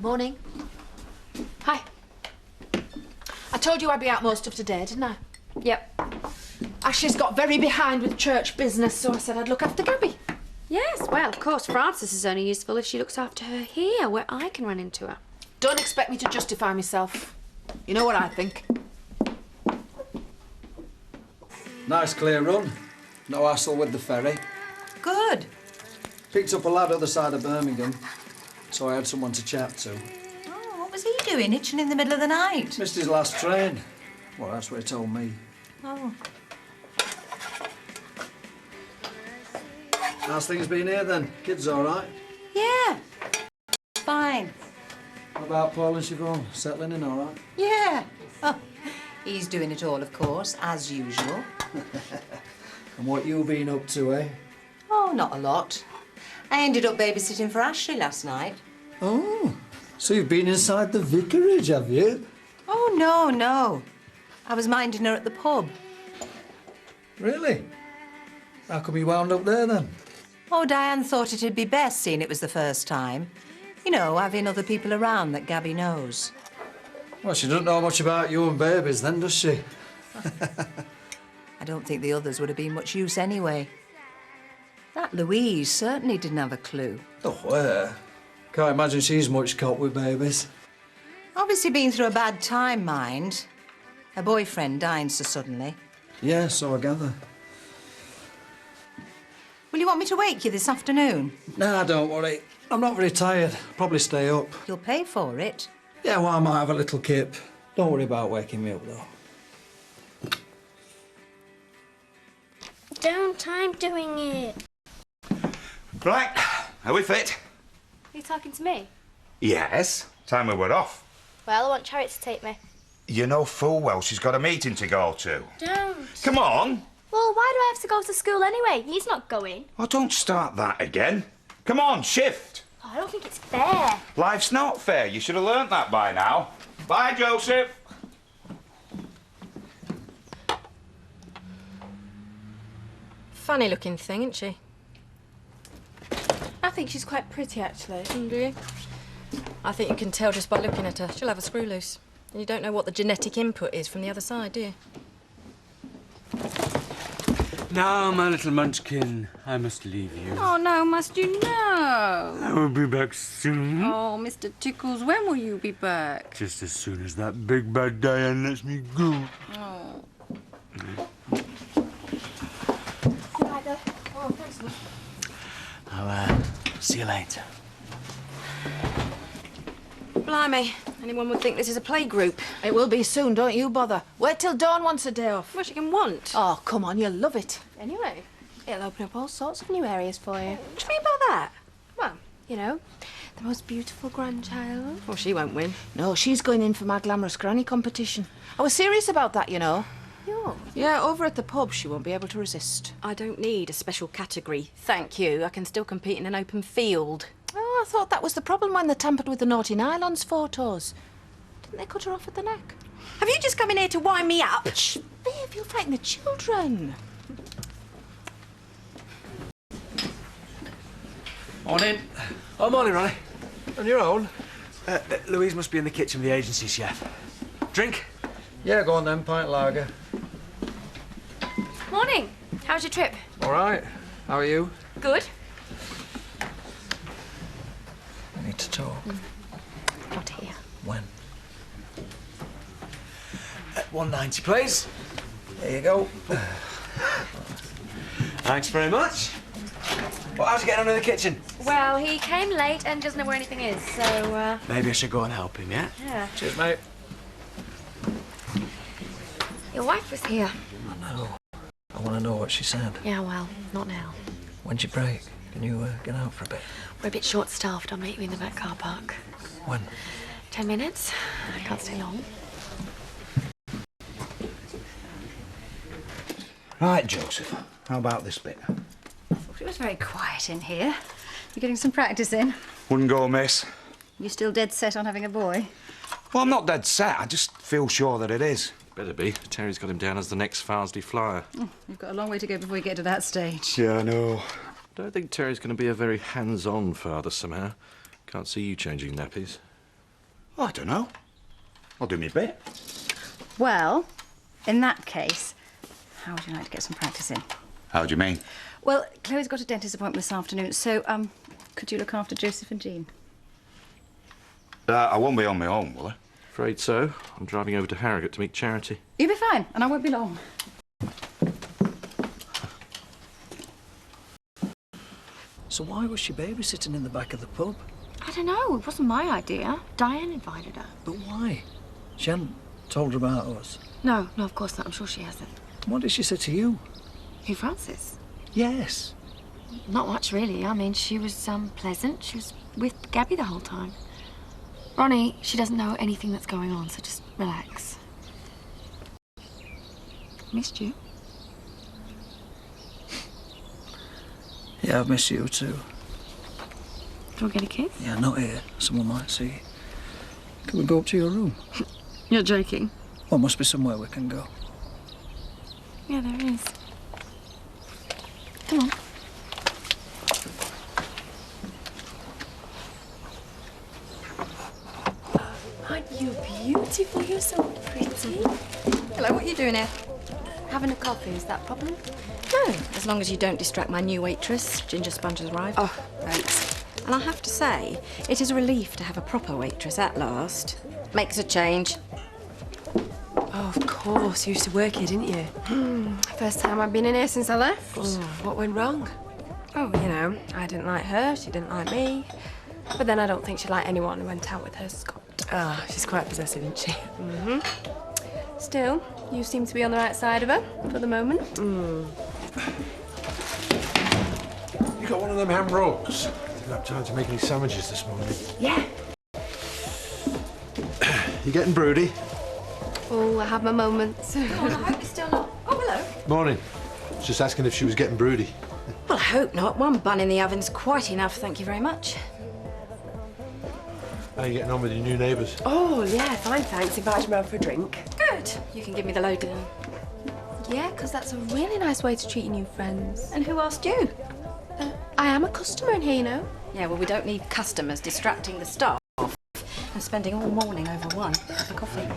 Morning. Hi. I told you I'd be out most of today, didn't I? Yep. Ashley's got very behind with church business, so I said I'd look after Gabby. Yes, well, of course, Frances is only useful if she looks after her here, where I can run into her. Don't expect me to justify myself. You know what I think. Nice clear run. No hassle with the ferry. Good. Picked up a lad other side of Birmingham, so I had someone to chat to. Oh, what was he doing, itching in the middle of the night? Missed his last train. Well, that's what he told me. Oh. How's things been here then? Kids all right? Yeah. Fine. What about Paul and Siobhan? Settling in all right? Yeah. Oh, he's doing it all, of course, as usual. And what you been up to, eh? Oh, not a lot. I ended up babysitting for Ashley last night. Oh, so you've been inside the vicarage, have you? Oh, no, no. I was minding her at the pub. Really? How come you wound up there then? Oh, Diane thought it'd be best, seeing it was the first time. You know, having other people around that Gabby knows. Well, she doesn't know much about you and babies then, does she? I don't think the others would have been much use anyway. That Louise certainly didn't have a clue. Oh, can't imagine she's much caught with babies. Obviously been through a bad time, mind. Her boyfriend dying so suddenly. Yeah, so I gather. Will you want me to wake you this afternoon? Nah, don't worry. I'm not very tired. I'll probably stay up. You'll pay for it. Yeah, well, I might have a little kip. Don't worry about waking me up, though. Don't, I'm doing it. Right, are we fit? Are you talking to me? Yes, time we were off. Well, I want Charlotte to take me. You know full well she's got a meeting to go to. Don't. Come on. Well, why do I have to go to school anyway? He's not going. Oh, don't start that again. Come on, shift. Oh, I don't think it's fair. Life's not fair. You should have learnt that by now. Bye, Joseph. Funny looking thing, isn't she? I think she's quite pretty, actually. Do you? I think you can tell just by looking at her. She'll have a screw loose. And you don't know what the genetic input is from the other side, do you? Now, my little munchkin, I must leave you. Oh, no, must you know? I will be back soon. Oh, Mr. Tickles, when will you be back? Just as soon as that big bad Diane lets me go. Oh. Oh, thanks, love. I'll, see you later. Blimey, anyone would think this is a playgroup. It will be soon, don't you bother. Wait till Dawn wants a day off. What she can want. Oh, come on, you'll love it. Anyway, it'll open up all sorts of new areas for you. What do you mean by that? Well, you know, the most beautiful grandchild. Well, she won't win. No, she's going in for my glamorous granny competition. I was serious about that, you know. Yours? Yeah, over at the pub, she won't be able to resist. I don't need a special category. Thank you. I can still compete in an open field. Oh, I thought that was the problem when they tampered with the Naughty Nylons photos. Didn't they cut her off at the neck? Have you just come in here to wind me up? Shh, babe, you'll frighten the children. Morning. Oh, morning, Ronnie. On your own? Louise must be in the kitchen with the agency chef. Drink? Yeah, go on then, pint lager. Morning. How was your trip? All right. How are you? Good. I need to talk. Not here. When? At 190, please. There you go. Thanks very much. Well, how's it getting on in the kitchen? Well, he came late and doesn't know where anything is, so, Maybe I should go and help him, yeah? yeah. Cheers, mate. Your wife was here. I know. I want to know what she said. Yeah, well, not now. When'd you break? Can you get out for a bit? We're a bit short-staffed. I'll meet you in the back car park. When? 10 minutes. I can't stay long. Right, Joseph. How about this bit? It was very quiet in here. You're getting some practice in. Wouldn't go amiss. You're still dead set on having a boy? Well, I'm not dead set. I just feel sure that it is. Better be. Terry's got him down as the next Farsley flyer. You've got a long way to go before you get to that stage. Yeah, I know. I don't think Terry's going to be a very hands-on father somehow. Can't see you changing nappies. I don't know. I'll do me bit. Well, in that case, how would you like to get some practice in? How do you mean? Well, Chloe's got a dentist appointment this afternoon, so, could you look after Joseph and Jean? I won't be on my own, will I? Afraid so. I'm driving over to Harrogate to meet Charity. You'll be fine, and I won't be long. So why was she babysitting in the back of the pub? I don't know. It wasn't my idea. Diane invited her. But why? She hadn't told her about us. No, of course not. I'm sure she hasn't. What did she say to you? Who, Frances? Yes. Not much, really. I mean, she was, pleasant. She was with Gabby the whole time. Ronnie, she doesn't know anything that's going on, so just relax. Missed you. Yeah, I've missed you too. Do we get a kiss? Yeah, not here. Someone might see. Can we go up to your room? You're joking. Well, must be somewhere we can go. Yeah, there is. Come on. Aren't you beautiful? You're so pretty. Hello, what are you doing here? Having a coffee, is that a problem? No, as long as you don't distract my new waitress. Ginger Sponge has arrived. Oh, thanks. And I have to say, it is a relief to have a proper waitress at last. Makes a change. Oh, of course. You used to work here, didn't you? First time I've been in here since I left. Oh, what went wrong? Oh, you know, I didn't like her, she didn't like me. But then I don't think she liked anyone who went out with her, Scott. Ah, she's quite possessive, isn't she? Still, you seem to be on the right side of her for the moment. You got one of them ham rolls? Didn't have time to make any sandwiches this morning. Yeah. You getting broody? Oh, I have my moments. I hope you're still not. Oh, hello. Morning. Just asking if she was getting broody. Well, I hope not. One bun in the oven's quite enough, thank you very much. How are you getting on with your new neighbours? Oh, yeah, fine, thanks. Invited me round for a drink. Good. You can give me the lowdown. Yeah, because that's a really nice way to treat your new friends. And who asked you? I am a customer in here, you know. Yeah, well, we don't need customers distracting the staff and spending all morning over wine. Have a coffee.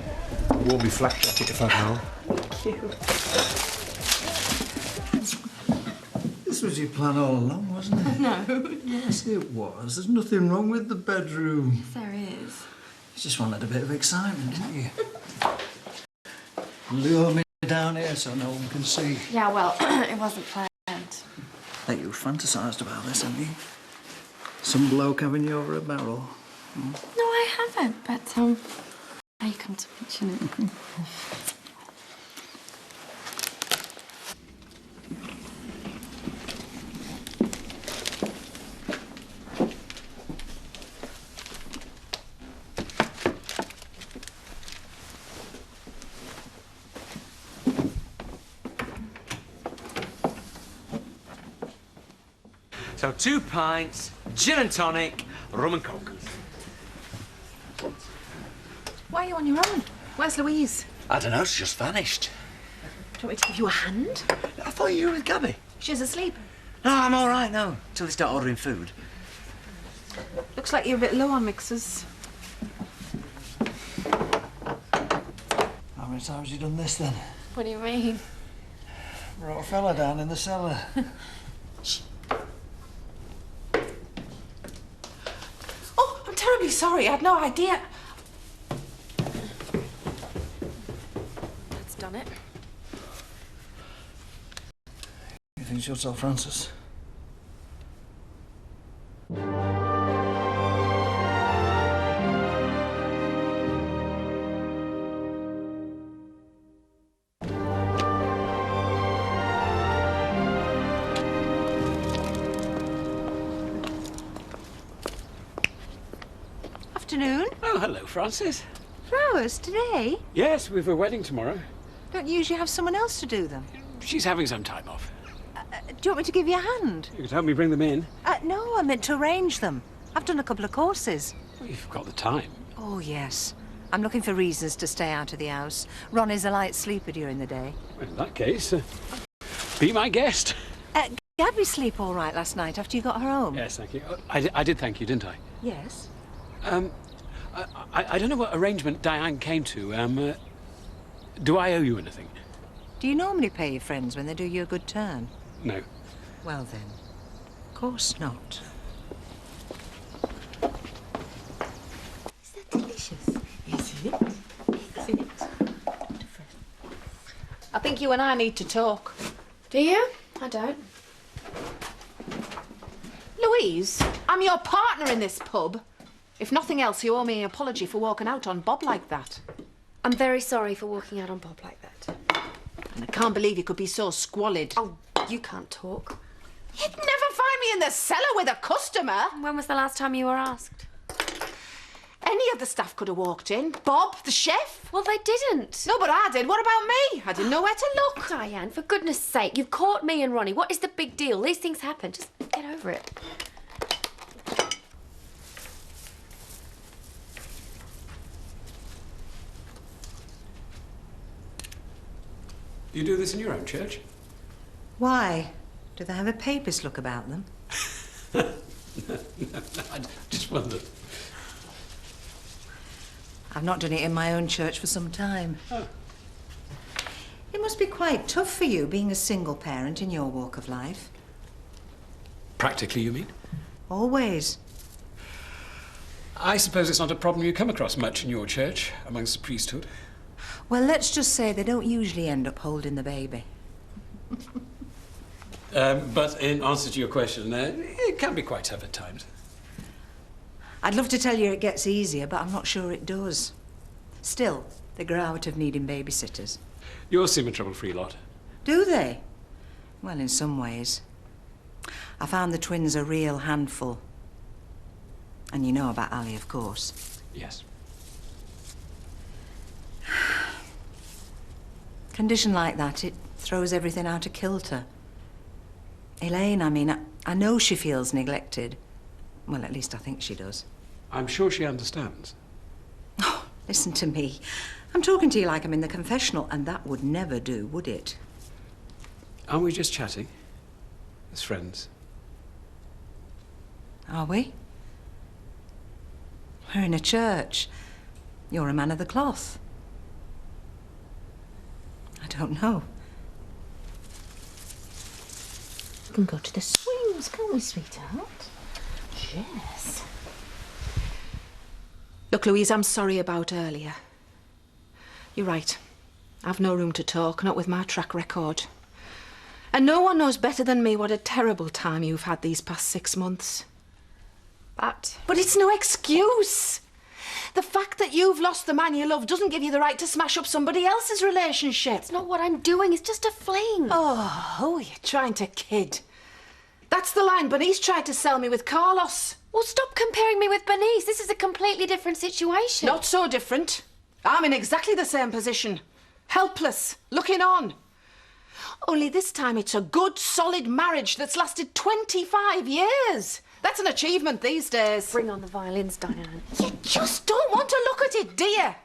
Won't be flak jacket if I know. This was your plan all along, wasn't it? No. Yes, it was. There's nothing wrong with the bedroom. There is. You just wanted a bit of excitement, didn't you? Lure me down here so no one can see. Yeah, well, it wasn't planned. That you fantasised about this, haven't you? Some bloke having you over a barrel. No, I haven't, but, now you come to mention it. So 2 pints, gin and tonic, rum and coke. Why are you on your own? Where's Louise? I don't know, she's just vanished. Do you want me to give you a hand? I thought you were with Gabby. She's asleep. No, I'm all right now, till they start ordering food. Looks like you're a bit low on mixers. How many times have you done this then? What do you mean? Brought a fella down in the cellar. Oh, I'm terribly sorry. I had no idea. That's done it. You think she'll tell Francis? hello, Francis. Flowers today? Yes, we've a wedding tomorrow. Don't you usually have someone else to do them? She's having some time off. Do you want me to give you a hand? You could help me bring them in. No, I meant to arrange them. I've done a couple of courses. Well, you've got the time. Oh, yes. I'm looking for reasons to stay out of the house. Ronnie's a light sleeper during the day. Well, in that case, be my guest. Gabby sleep all right last night after you got her home? Yes, thank you. I did thank you, didn't I? Yes. I don't know what arrangement Diane came to. Do I owe you anything? Do you normally pay your friends when they do you a good turn? No. Well, then. Of course not. Is that delicious? Is it? Is it? I think you and I need to talk. Do you? I don't. Louise, I'm your partner in this pub. If nothing else, you owe me an apology for walking out on Bob like that. I'm very sorry for walking out on Bob like that. And I can't believe you could be so squalid. Oh, you can't talk. You'd never find me in the cellar with a customer. When was the last time you were asked? Any of the staff could have walked in. Bob, the chef. Well, they didn't. No, but I did. What about me? I didn't know where to look. Diane, for goodness sake, you've caught me and Ronnie. What is the big deal? These things happen. Just get over it. You do this in your own church? Why? Do they have a papist look about them? No, I just wondered. I've not done it in my own church for some time. Oh. It must be quite tough for you being a single parent in your walk of life. Practically, you mean? Always. I suppose it's not a problem you come across much in your church, amongst the priesthood. Well, let's just say they don't usually end up holding the baby. But in answer to your question, it can be quite tough at times. I'd love to tell you it gets easier, but I'm not sure it does. Still, they grow out of needing babysitters. Yours seem a trouble-free lot. Do they? Well, in some ways. I found the twins a real handful. And you know about Ali, of course. Yes. Condition like that, it throws everything out of kilter. Elaine, I mean, I know she feels neglected. Well, at least I think she does. I'm sure she understands. Oh, listen to me. I'm talking to you like I'm in the confessional, and that would never do, would it? Aren't we just chatting? As friends? Are we? We're in a church. You're a man of the cloth. I don't know. We can go to the swings, can't we, sweetheart? Yes. Look, Louise, I'm sorry about earlier. You're right. I've no room to talk, not with my track record. And no one knows better than me what a terrible time you've had these past 6 months. But it's no excuse. The fact that you've lost the man you love doesn't give you the right to smash up somebody else's relationship. It's not what I'm doing. It's just a fling. Oh, you're trying to kid. That's the line Bernice tried to sell me with Carlos. Well, stop comparing me with Bernice. This is a completely different situation. Not so different. I'm in exactly the same position. Helpless, looking on. Only this time it's a good, solid marriage that's lasted 25 years. That's an achievement these days. Bring on the violins, Diane. You just don't want to look at it, do you?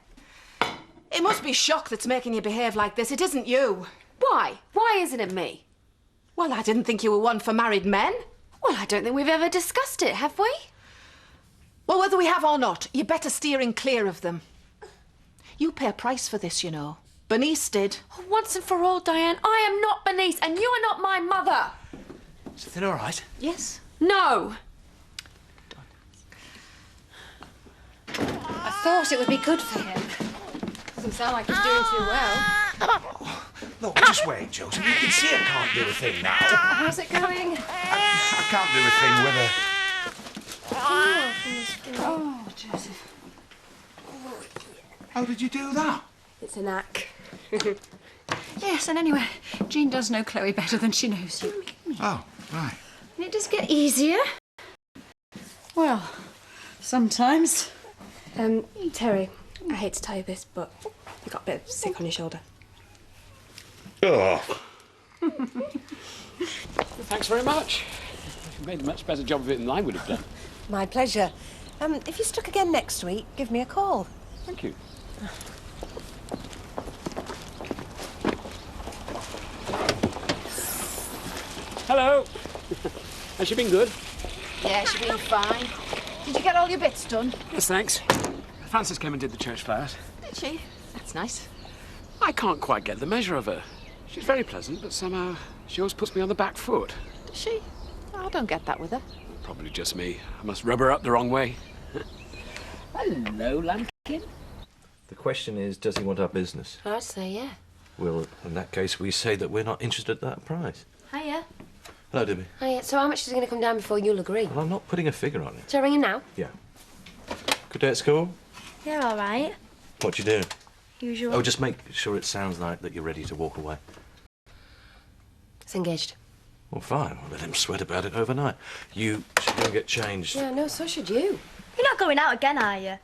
It must be shock that's making you behave like this. It isn't you. Why? Why isn't it me? Well, I didn't think you were one for married men. Well, I don't think we've ever discussed it, have we? Well, whether we have or not, you're better steering clear of them. You pay a price for this, you know. Bernice did. Oh, once and for all, Diane, I am not Bernice, and you are not my mother. Is everything all right? Yes. No. I thought it would be good for him. Doesn't sound like he's doing too well. Look, just wait, Joseph. You can see I can't do a thing now. How's it going? I can't do a thing with her. Oh, Joseph. How did you do that? It's a knack. Yes, and anyway, Jean does know Chloe better than she knows you. Oh, right. Can it just get easier? Well, sometimes. Terry, I hate to tell you this, but you got a bit sick on your shoulder. Oh. Thanks very much. You made a much better job of it than I would have done. My pleasure. If you're stuck again next week, give me a call. Thank you. Hello. Has she been good? Yeah, she's been fine. Did you get all your bits done? Yes, thanks. Frances came and did the church flowers. Did she? That's nice. I can't quite get the measure of her. She's very pleasant, but somehow she always puts me on the back foot. Does she? I don't get that with her. Probably just me. I must rub her up the wrong way. Hello, Lambkin. The question is, does he want our business? I'd say yeah. Well, in that case, we say that we're not interested at that price. Hiya. Hello, Debbie. Hiya. So how much is it going to come down before you'll agree? Well, I'm not putting a figure on it. Shall I ring him now? Yeah. Good day at school? You're all right. What do you do? Usual. Oh, just make sure it sounds like that you're ready to walk away. It's engaged. Well, fine. I'll let him sweat about it overnight. You should go and get changed. Yeah, no, so should you. You're not going out again, are you?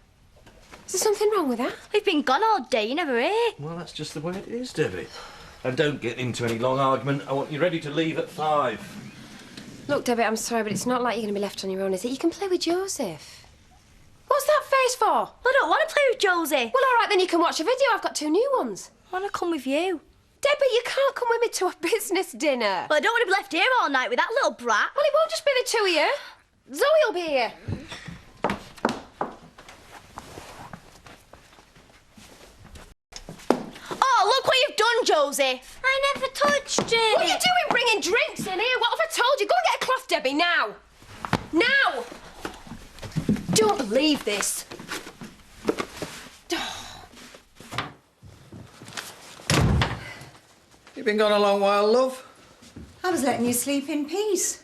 Is there something wrong with that? We've been gone all day, you never here. Well, that's just the way it is, Debbie. And don't get into any long argument. I want you ready to leave at 5. Look, Debbie, I'm sorry, but it's not like you're going to be left on your own, is it? You can play with Joseph. What's that face for? I don't want to play with Josie. Well, all right, then you can watch a video. I've got 2 new ones. I want to come with you. Debbie, you can't come with me to a business dinner. Well, I don't want to be left here all night with that little brat. Well, it won't just be the 2 of you. Zoe will be here. Oh, look what you've done, Josie. I never touched it. What are you doing bringing drinks in here? What have I told you? Go and get a cloth, Debbie, now. Now. Don't believe this. You've been gone a long while, love. I was letting you sleep in peace.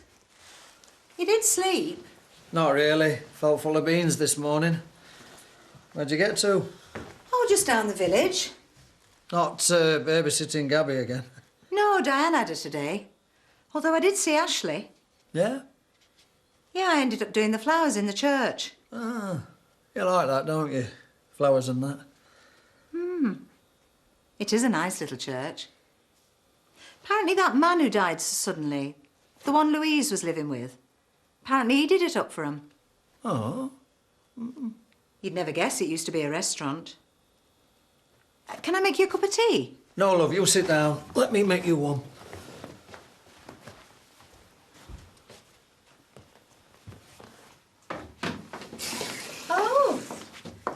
You did sleep. Not really. Felt full of beans this morning. Where'd you get to? Oh, just down the village. Not babysitting Gabby again. No, Diane had her today. Although I did see Ashley. Yeah? Yeah, I ended up doing the flowers in the church. Ah, you like that, don't you? Flowers and that. It is a nice little church. Apparently that man who died suddenly, the one Louise was living with, apparently he did it up for him. Oh. You'd never guess it used to be a restaurant. Can I make you a cup of tea? No, love, you sit down. Let me make you one. Oh,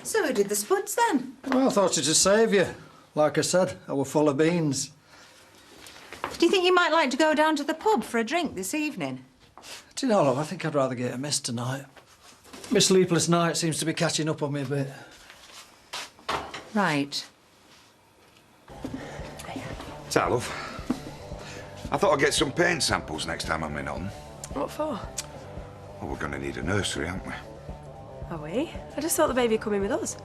so who did the spuds then? Well, I thought it'd save you. Like I said, I were full of beans. Do you think you might like to go down to the pub for a drink this evening? Do you know, love, I think I'd rather get a miss tonight. My sleepless night seems to be catching up on me a bit. Right. So, love, I thought I'd get some paint samples next time I'm in on. What for? Well, we're going to need a nursery, aren't we? Are we? I just thought the baby would come in with us.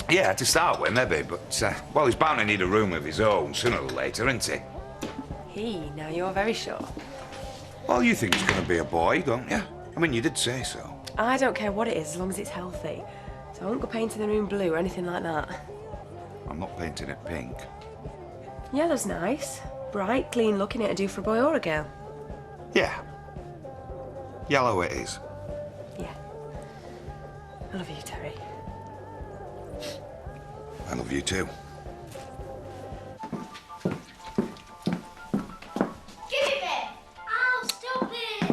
Yeah, to start with, maybe, but, well, he's bound to need a room of his own sooner or later, isn't he? Now you're very sure. Well, you think it's going to be a boy, don't you? I mean, you did say so. I don't care what it is, as long as it's healthy. So I won't go painting the room blue or anything like that. I'm not painting it pink. Yellow's nice. Bright, clean looking, it'd do for a boy or a girl. Yeah. Yellow it is. Yeah. I love you, Terry. I love you too. Give it me. Ow, stop it.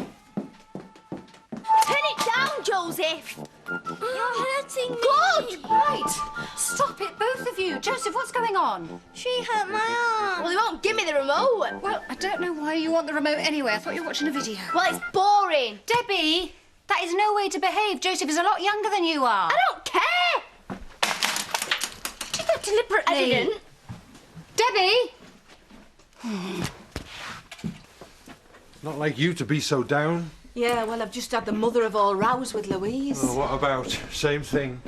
Turn it down, Joseph. You're hurting me. Good! Right! Stop it, both of you. Joseph, what's going on? She hurt my arm. Well, they won't give me the remote. Well, I don't know why you want the remote anyway. I thought you were watching a video. Well, it's boring. Debbie, that is no way to behave. Joseph is a lot younger than you are. I don't care. did that deliberately. I didn't. Debbie! Not like you to be so down. Yeah, well, I've just had the mother of all rows with Louise. Oh, what about? Same thing.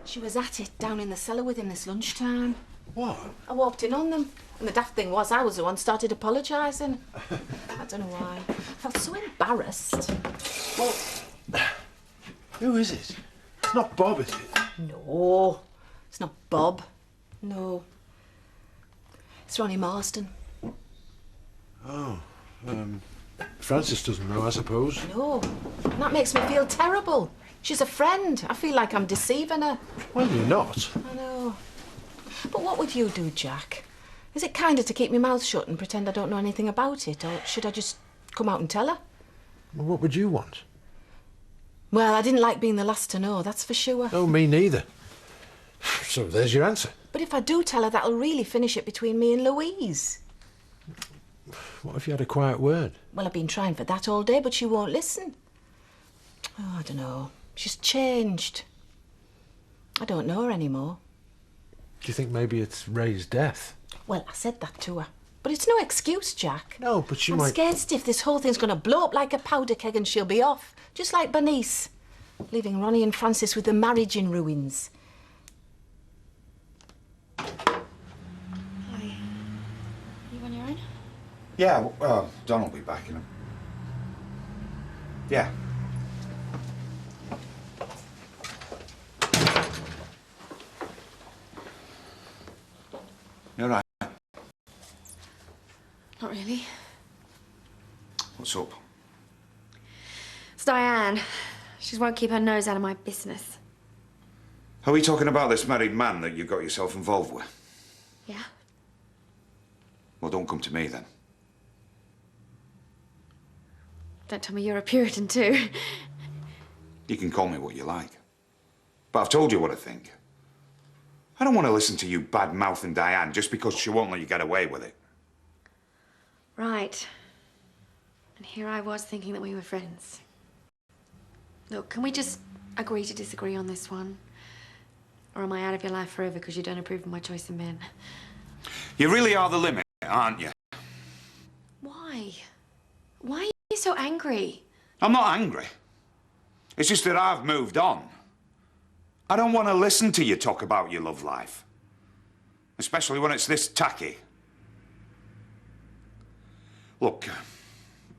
She was at it down in the cellar with him this lunchtime. What? I walked in on them, and the daft thing was I was the one started apologising. I don't know why. I felt so embarrassed. Well, who is it? It's not Bob, is it? No, it's not Bob. No. It's Ronnie Marston. Oh, Francis doesn't know, I suppose. No, and that makes me feel terrible. She's a friend. I feel like I'm deceiving her. Well, you're not. I know. But what would you do, Jack? Is it kinder to keep my mouth shut and pretend I don't know anything about it, or should I just come out and tell her? Well, what would you want? Well, I didn't like being the last to know, that's for sure. Oh, me neither. So there's your answer. But if I do tell her, that'll really finish it between me and Louise. What if you had a quiet word? Well, I've been trying for that all day, but she won't listen. Oh, I don't know. She's changed. I don't know her anymore. Do you think maybe it's Ray's death? Well, I said that to her. But it's no excuse, Jack. No, but she I'm might... scared stiff this whole thing's going to blow up like a powder keg and she'll be off. Just like Bernice. Leaving Ronnie and Francis with the marriage in ruins. Hi. You on your own? Yeah, well, Don will be back in a... Yeah. You're right. Not really. What's up? It's Diane. She just won't keep her nose out of my business. Are we talking about this married man that you got yourself involved with? Yeah? Well, don't come to me then. Don't tell me you're a Puritan too. You can call me what you like. But I've told you what I think. I don't want to listen to you bad-mouthing Diane just because she won't let you get away with it. Right. And here I was thinking that we were friends. Look, can we just agree to disagree on this one? Or am I out of your life forever because you don't approve of my choice in men? You really are the limit, aren't you? Why? Why are you so angry? I'm not angry. It's just that I've moved on. I don't want to listen to you talk about your love life. Especially when it's this tacky. Look,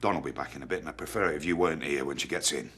Don will be back in a bit, and I prefer it if you weren't here when she gets in.